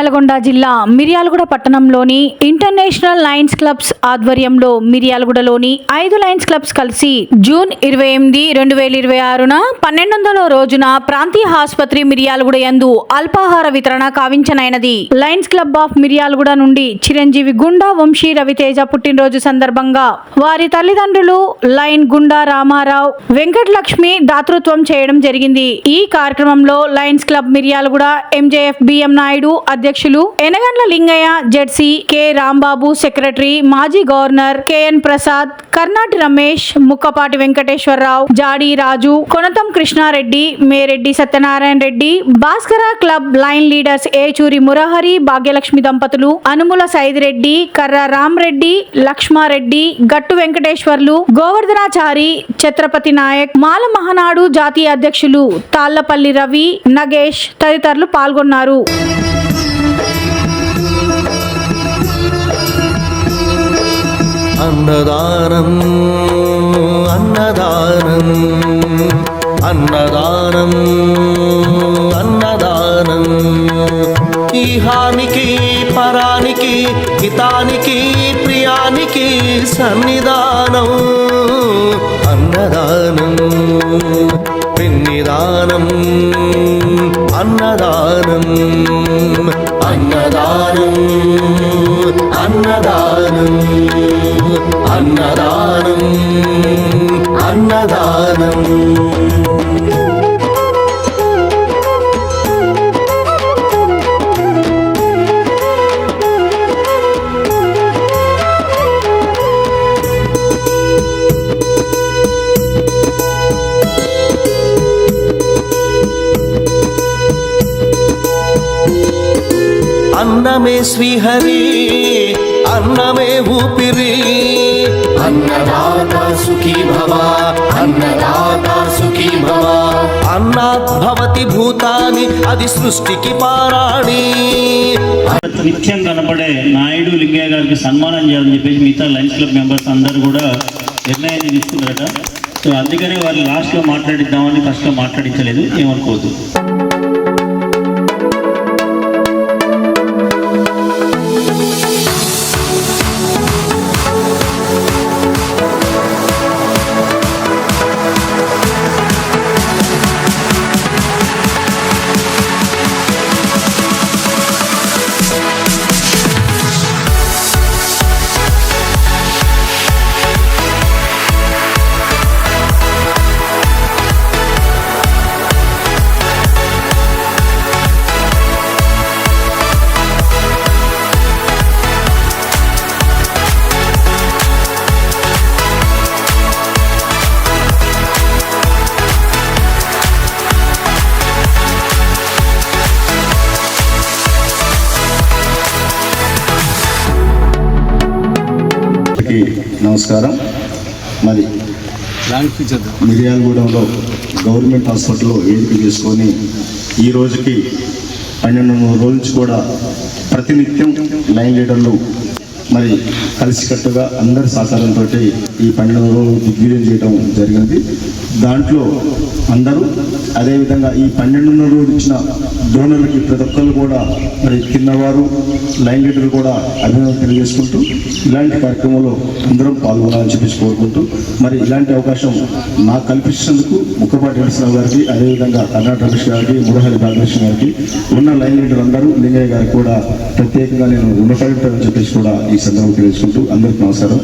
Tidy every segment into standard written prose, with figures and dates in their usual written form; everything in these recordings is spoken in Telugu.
నల్గొండ జిల్లా మిర్యాలగూడ పట్టణంలోని ఇంటర్నేషనల్ లయన్స్ క్లబ్స్ ఆధ్వర్యంలో మిర్యాలగూడలోని 5 లయన్స్ క్లబ్స్ కలిసి జూన్ 28, 2026న 12వ రోజున ప్రాంతీయ ఆసుపత్రి మిర్యాలగూడ యందు అల్పాహార వితరణ కావించనైనది. లయన్స్ క్లబ్ ఆఫ్ మిర్యాలగూడ నుండి చిరంజీవి గుండా వంశీ రవితేజ పుట్టినరోజు సందర్భంగా వారి తల్లిదండ్రులు లయన్ గుండా రామారావు వెంకటలక్ష్మి దాతృత్వం చేయడం జరిగింది. ఈ కార్యక్రమంలో lions club Miryalaguda MJF BM Naidu అధ్యక్షులు, Yenagandla Lingaiah ZC, K Rambabu secretary, మాజీ governor KN Prasad, Karnati Ramesh, Mukkapati Venkateswara Rao, Jadi Raju, Konatham Krishna Reddy, Mereddy Satyanarayana Reddy, Bhaskara club line leaders Yechuri Murahari, Bhagyalakshmi దంపతులు, అనుముల సైదిరెడ్డి, కర్ర రామరెడ్డి, లక్ష్మారెడ్డి, గట్టు వెంకటేశ్వర్లు, గోవర్ధనాచారి, ఛత్రపతి నాయక్, మాల మహానాడు జాతీయ అధ్యక్షులు తాళ్లపల్లి రవి, నగేష్ తదితరులు పాల్గొన్నారు. అన్నదానం అన్నదానం అన్నదానం అన్నదానం ఈహానికి పరానికి హితానికి ప్రియానికి సన్నిధానం అన్నదానం పిన్నిదానం అన్నదానం అన్నదానం అన్నదానం అన్నదానం అన్నదానం. అన్నమే శ్రీహరి అన్నమే ఊపిరి అన్నదాత సుఖీ భవ అన్నదాత సుఖీ భవ అన్నాత్ భవతి భూతాని అది సృష్టికి పారాణి. నిత్యం కనపడే నాయుడు లింగయ్య గారికి సన్మానం చేయాలని చెప్పేసి మిగతా లయన్స్ క్లబ్ మెంబర్స్ అందరూ కూడా నిర్ణయాన్ని తీసుకున్నారట. సో అందుకనే వారు లాస్ట్లో మాట్లాడిద్దామని ఫస్ట్లో మాట్లాడించలేదు, ఏమనుకోవద్దు. నమస్కారం. మరి మిర్యాలగూడెంలో గవర్నమెంట్ హాస్పిటల్లో వేదిక చేసుకొని ఈ రోజుకి 12 రోజుల నుంచి కూడా ప్రతినిత్యం లైన్ లీడర్లు మరి కలిసికట్టుగా అందరి సహకారంతో ఈ 12 రోజులు దిగ్విజయం చేయడం జరిగింది. దాంట్లో అందరూ అదేవిధంగా ఈ 12 రోజులు ఇచ్చిన డోనర్లకి ప్రతి ఒక్కరు కూడా మరి తిన్నవారు లైన్ లీడర్లు కూడా అభినందన తెలియజేసుకుంటూ ఇలాంటి కార్యక్రమంలో అందరం పాల్గొనాలని చెప్పేసి కోరుకుంటూ మరి ఇలాంటి అవకాశం నాకు కల్పించినందుకు ముక్కపాటి వెంకటేశ్వరరావు గారికి, అదేవిధంగా కర్ణాటక రమేష్ గారికి, మురహరి భాగ్యలక్ష్మి గారికి, ఉన్న లైన్ లీడర్ అందరూ లింగయ్య గారికి కూడా ప్రత్యేకంగా నేను రుణపడి చెప్పేసి కూడా ఈ సందర్భం తెలియజేసుకుంటూ అందరికి నమస్కారం.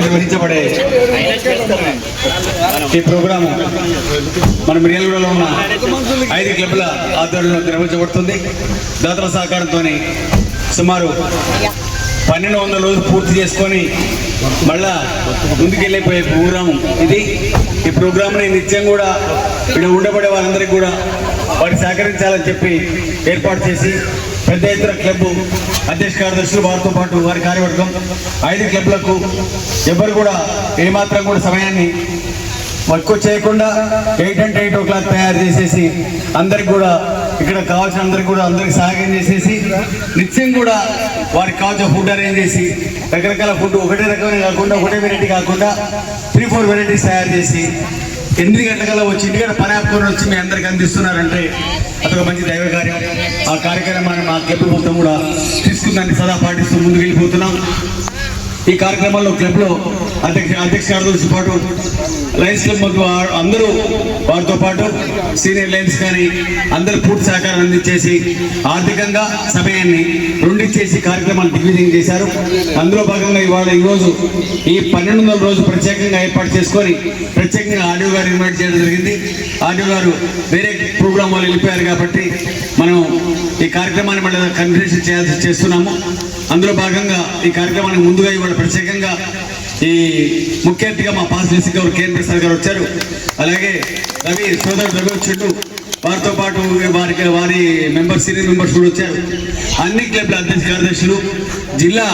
నిర్వహించబడే ఈ ప్రోగ్రాము మన మిర్యాలగూడలో ఉన్న 5 క్లబ్ల ఆధ్వర్యంలో నిర్వహించబడుతుంది. దాతల సహకారంతో సుమారు 1200 రోజులు పూర్తి చేసుకొని మళ్ళా ముందుకెళ్ళిపోయే ప్రోగ్రాము ఇది. ఈ ప్రోగ్రామ్ని నిత్యం కూడా ఇక్కడ ఉండబడే వాళ్ళందరికీ కూడా వారికి సహకరించాలని చెప్పి ఏర్పాటు చేసి పెద్ద ఎత్తున క్లబ్ అధ్యక్ష కార్యదర్శులు వారితో పాటు వారి కార్యవర్గం 5 క్లబ్లకు ఎవరు కూడా ఏమాత్రం కూడా సమయాన్ని ఎక్కువ చేయకుండా 8 అంటే 8 o'clock తయారు చేసేసి అందరికి కూడా ఇక్కడ కావాల్సిన అందరికి సహాయం చేసేసి నిత్యం కూడా వారికి కావాల్సిన ఫుడ్ అరేంజ్ చేసి రకరకాల ఫుడ్ ఒకటే రకమైన కాకుండా ఒకటే వెరైటీ కాకుండా 3-4 వెరైటీస్ తయారు చేసి 8 గంటల వచ్చి ఇంటికాడ పని ఆపుకొని వచ్చి మీ అందరికి అందిస్తున్నారంటే అదొక మంచి దైవ కార్యం. ఆ కార్యక్రమాన్ని మా క్లబ్ మొత్తం కూడా తీసుకుందాన్ని సదా పాటిస్తూ ముందుకు వెళ్ళిపోతున్నాం. ఈ కార్యక్రమంలో క్లబ్లో అధ్యక్ష కార్యదర్శితో పాటు లయన్స్ క్లబ్ అందరూ వారితో పాటు సీనియర్ లయన్స్ కానీ అందరూ పూర్తి సహకారం అందించేసి ఆర్థికంగా సమయాన్ని రెండిచ్చేసి కార్యక్రమాలు దిగ్విజయం చేశారు. అందులో భాగంగా ఈరోజు ఈ 1200 రోజు ప్రత్యేకంగా ఏర్పాటు చేసుకొని ప్రత్యేకంగా ఆడియో గారు ఇన్వైట్ చేయడం జరిగింది. ఆడియో గారు వేరే ప్రోగ్రాం వాళ్ళు వెళ్ళిపోయారు కాబట్టి మనం ఈ కార్యక్రమాన్ని మళ్ళీ కంటిన్యూషన్ చేస్తున్నాము. అందులో భాగంగా ఈ కార్యక్రమానికి ముందుగా ఇవాళ ప్రత్యేకంగా ఈ ముఖ్య అతిథిగా మా పాస్ గారు కేఎన్ ప్రసాద్ గారు వచ్చారు. అలాగే రవి వచ్చిండు. వారితో పాటు వారి మెంబర్స్ సీనియర్ మెంబర్స్ కూడా వచ్చారు. అన్ని క్లబ్ల అధ్యక్ష కార్యదర్శులు, జిల్లా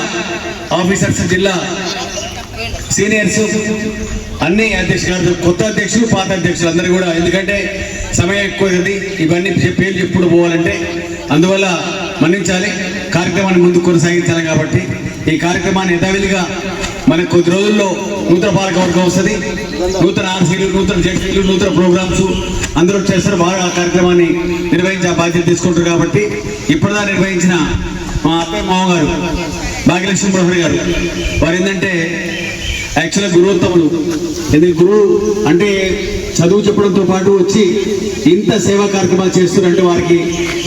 ఆఫీసర్స్, జిల్లా సీనియర్స్, అన్ని అధ్యక్ష కార్యదర్శులు, కొత్త అధ్యక్షులు, పాత అధ్యక్షులు అందరూ కూడా, ఎందుకంటే సమయం ఎక్కువ కదా ఇవన్నీ పేర్లు చెప్పుడు పోవాలంటే, అందువల్ల మన్నించాలి. కార్యక్రమాన్ని ముందు కొనసాగించాలి. కాబట్టి ఈ కార్యక్రమాన్ని యథావిధిగా మనకు కొద్ది రోజుల్లో నూతన పాలకవర్గం వస్తుంది. నూతన ఆర్సీలు, నూతన జడ్సీలు, నూతన ప్రోగ్రామ్స్ అందరూ చేస్తారు. వారు ఆ కార్యక్రమాన్ని నిర్వహించే బాధ్యత తీసుకుంటారు. కాబట్టి ఇప్పటిదా నిర్వహించిన మా అత్తయ్య మామగారు భాగ్యలక్ష్మి ప్రొఫెసర్ గారు వారు ఏంటంటే యాక్చువల్గా గురువుత్తములు. ఎందుకు గురువు అంటే చదువు చెప్పడంతో పాటు వచ్చి ఇంత సేవా కార్యక్రమాలు చేస్తున్నారంటే వారికి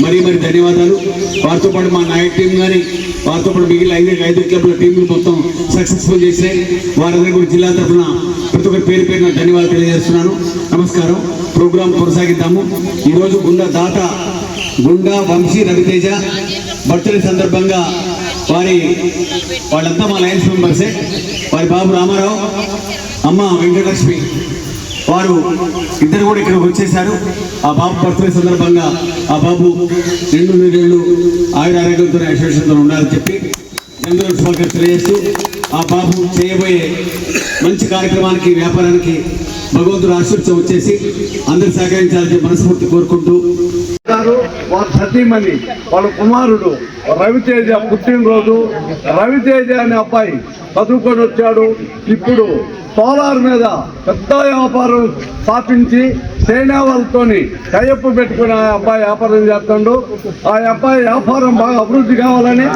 మరీ ధన్యవాదాలు. వారితో పాటు మా నాయక్ టీం కానీ వారితో పాటు మిగిలిన 5 క్లబ్ల టీంలు మొత్తం సక్సెస్ఫుల్ చేసినాయి. వారందరూ కూడా జిల్లా తరఫున ప్రతి ఒక్కరి పేరున ధన్యవాదాలు తెలియజేస్తున్నాను. నమస్కారం. ప్రోగ్రాం కొనసాగిద్దాము. ఈరోజు గుండా వంశీ రవితేజ బర్త్డే సందర్భంగా వాళ్ళంతా మా లయన్స్ మెంబర్సే. వారి బాబు రామారావు, అమ్మ వెంకటలక్ష్మి వారు ఇద్దరు కూడా ఇక్కడికి వచ్చేసారు. ఆ బాబు బర్త్డే సందర్భంగా ఆ బాబు 2 నెలలు ఆయురారోగ్యంతో ఐశ్వర్యంతో ఉండాలని చెప్పి జన్మదిన శుభాకాంక్షలు తెలియజేస్తూ ఆ బాబు చేయబోయే మంచి కార్యక్రమానికి, వ్యాపారానికి భగవంతుడు ఆశీర్వాదం వచ్చేసి అందరు సహకరించాలని మనస్ఫూర్తి కోరుకుంటూ వాళ్ళ సతీమణి వాళ్ళ కుమారుడు రవితేజ పుట్టినరోజు. రవితేజ అనే అబ్బాయి చదువుకొని వచ్చాడు. ఇప్పుడు సోలార్ మీద పెద్ద వ్యాపారం స్థాపించి సేనావాళ్ళతోని టైఅప్ పెట్టుకుని ఆ అబ్బాయి వ్యాపారం చేస్తాడు. ఆ అబ్బాయి వ్యాపారం బాగా అభివృద్ధి కావాలని,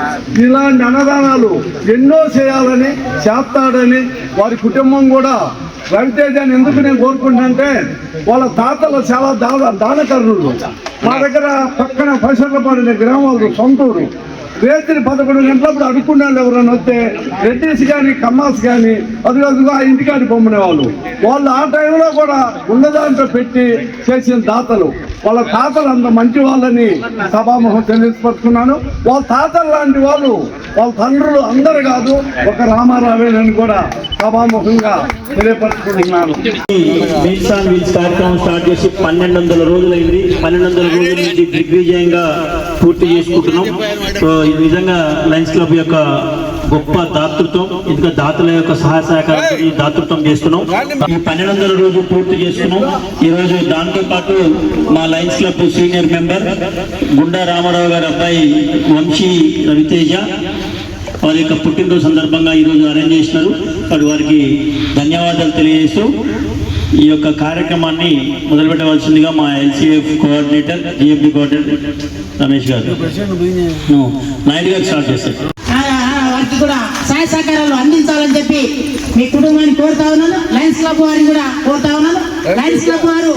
ఇలాంటి అన్నదానాలు ఎన్నో చేయాలని చేస్తాడని వారి కుటుంబం కూడా రవితేజని ఎందుకు నేను కోరుకుంటానంటే వాళ్ళ తాతలు చాలా దానకరుణులు. మా దగ్గర పక్కన పైసర్లపాడు గ్రామాలు సొంతూరు. రాత్రి 11 గంటలప్పుడు అడుక్కున్నాళ్ళు ఎవరైనా వస్తే రెడ్డిస్ కానీ కమ్మాస్ కానీ అదుగా ఇంటికాడి పొమ్మనే వాళ్ళు ఆ టైంలో కూడా ఉన్నదాంట్లో పెట్టి చేసిన దాతలు. వాళ్ళ తాతలు అంత మంచి వాళ్ళని సభాముఖం తెలియపరుచుకున్నాను. వాళ్ళ తాతలు లాంటి వాళ్ళు వాళ్ళ తండ్రులు అందరు కాదు, ఒక రామారావేనని కూడా సభాముఖంగా తెలియపరుచుకుంటున్నాను. కార్యక్రమం స్టార్ట్ చేసి 1200 రోజులైంది. 1200 రోజుల నుంచి దిగ్విజయంగా పూర్తి చేసుకుంటున్నాం. ఇది నిజంగా లయన్స్ క్లబ్ యొక్క గొప్ప దాతృత్వం. ఇంకా దాతల యొక్క సహాయ సహకారంతో ఈ దాతృత్వం చేస్తున్నాం. ఈ 1200 రోజు పూర్తి చేస్తున్నాం. ఈరోజు దాంతో పాటు మా లయన్స్ క్లబ్ సీనియర్ మెంబర్ గుండా రామారావు గారి అబ్బాయి వంశీ రవితేజ వారి యొక్క పుట్టినరోజు సందర్భంగా ఈరోజు అరేంజ్ చేసినారు. వారికి ధన్యవాదాలు తెలియజేస్తూ ఈ యొక్క కార్యక్రమాన్ని మొదలుపెట్టవలసిందిగా మా ఎల్సీఎఫ్ కోఆర్డినేటర్, జిఎఫ్డి కోఆర్డినేటర్ రమేష్ గారు, నాయుడు గారు స్టార్ట్ చేస్తారు. వారికి కూడా సహాయ సహకారాలు అందించాలని చెప్పి మీ కుటుంబాన్ని కోరుతా ఉన్నాను. లయన్స్ క్లబ్ వారిని కూడా కోరుతా ఉన్నాను. లయన్స్ క్లబ్ వారు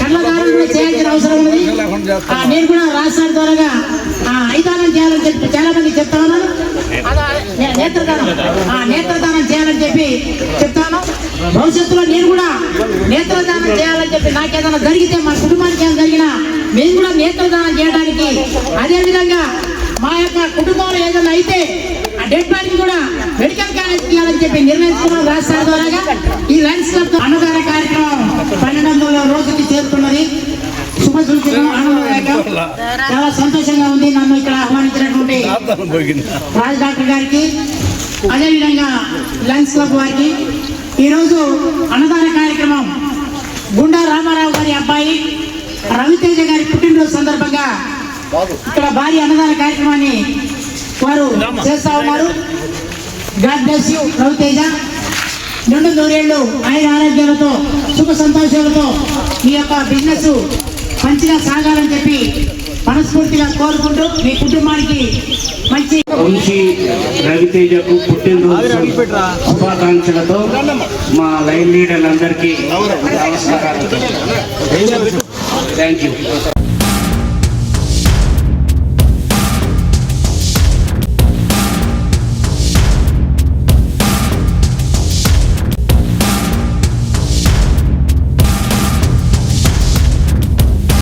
కళ్ళదానం కూడా చేయాల్సిన అవసరం ఉంది. నేను కూడా రాష్ట్రాల ద్వారా ఐదానం చేయాలని చెప్పి చాలా మంది చెప్తా ఉన్నాను. నేత్రదానం చేయాలని చెప్పి చెప్తాను. భవిష్యత్తులో నేను కూడా నేత్రదానం చేయాలని చెప్పి నాకేదైనా జరిగితే, మా కుటుంబానికి ఏమైనా జరిగినా మేము కూడా నేత్రదానం చేయడానికి, అదేవిధంగా మా యొక్క కుటుంబంలో ఏదైనా అయితే ఆ డెడ్ బాడీని కూడా మెడికల్ కాలేజ్ చేయాలని చెప్పి నిర్ణయించుకున్నాం రాష్ట్రాల ద్వారా. ఈ లయన్స్ క్లబ్ అన్నదాన కార్యక్రమం 1200వ రోజుకి చేరుతున్నది. శుభ సూచన, ఆనందదాయకం. చాలా సంతోషంగా ఉంది నన్ను ఇక్కడ ఆహ్వానించినటువంటి రాజ్ డాక్టర్ గారికి, అదేవిధంగా లయన్స్ క్లబ్ వారికి. ఈరోజు అన్నదాన కార్యక్రమం గుండా రామారావు గారి అబ్బాయి రవితేజ గారి పుట్టినరోజు సందర్భంగా ఇక్కడ భారీ అన్నదాన కార్యక్రమాన్ని వారు చేస్తా ఉన్నారు. God bless you Ravi Teja. నిండు నూరేళ్లు ఆయన ఆరోగ్యాలతో సుఖ సంతోషాలతో మీ యొక్క బిజినెస్ మంచిగా సాగాలని చెప్పి మనస్ఫూర్తిగా కోరుకుంటూ మీ కుటుంబానికి మంచి వంశీ రవితేజకు పుట్టినరోజు శుభాకాంక్షలతో మా లైన్ లీడర్లందరికీ నమస్కారాలు. Thank you.